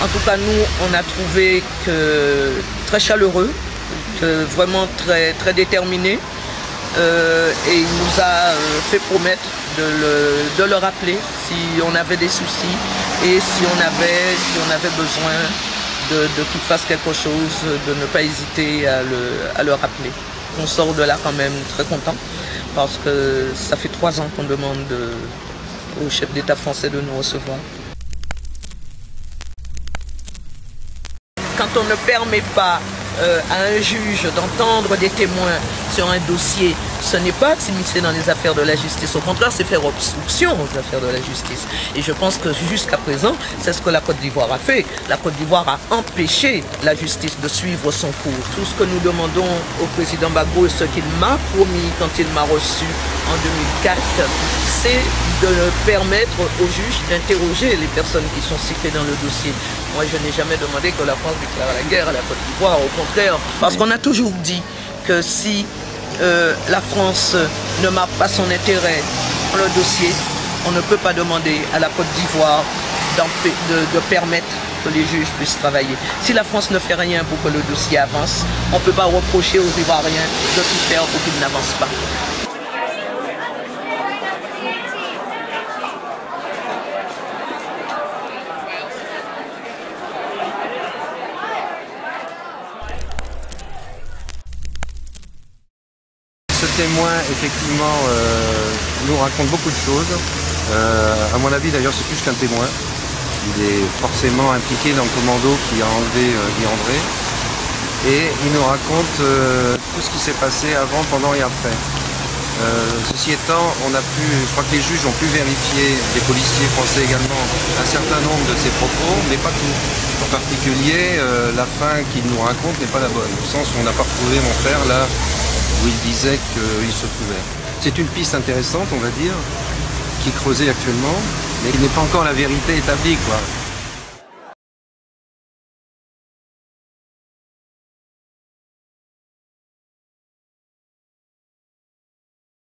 En tout cas, nous, on a trouvé que très chaleureux, que vraiment très déterminé. Et il nous a fait promettre de le rappeler si on avait des soucis et si on avait besoin de qu'il fasse quelque chose, de ne pas hésiter à le rappeler. On sort de là quand même très content parce que ça fait 3 ans qu'on demande au chef d'État français de nous recevoir. Quand on ne permet pas à un juge d'entendre des témoins sur un dossier, ce n'est pas s'immiscer dans les affaires de la justice. Au contraire, c'est faire obstruction aux affaires de la justice. Et je pense que jusqu'à présent, c'est ce que la Côte d'Ivoire a fait. La Côte d'Ivoire a empêché la justice de suivre son cours. Tout ce que nous demandons au président Gbagbo et ce qu'il m'a promis quand il m'a reçu en 2004, c'est de permettre aux juges d'interroger les personnes qui sont citées dans le dossier. Moi, je n'ai jamais demandé que la France déclare la guerre à la Côte d'Ivoire, au contraire, parce qu'on a toujours dit que si la France ne marque pas son intérêt dans le dossier, on ne peut pas demander à la Côte d'Ivoire de permettre que les juges puissent travailler. Si la France ne fait rien pour que le dossier avance, on ne peut pas reprocher aux Ivoiriens de tout faire pour qu'ils n'avancent pas. Ce témoin, effectivement, nous raconte beaucoup de choses. À mon avis, d'ailleurs, c'est plus qu'un témoin. Il est forcément impliqué dans le commando qui a enlevé Guy André. Et il nous raconte tout ce qui s'est passé avant, pendant et après. Ceci étant, je crois que les juges ont pu vérifier, les policiers français également, un certain nombre de ses propos, mais pas tout. En particulier, la fin qu'il nous raconte n'est pas la bonne, au sens où on n'a pas retrouvé mon frère là où il disait qu'il se trouvait. C'est une piste intéressante, on va dire, qui est creusée actuellement, mais qui n'est pas encore la vérité établie, quoi.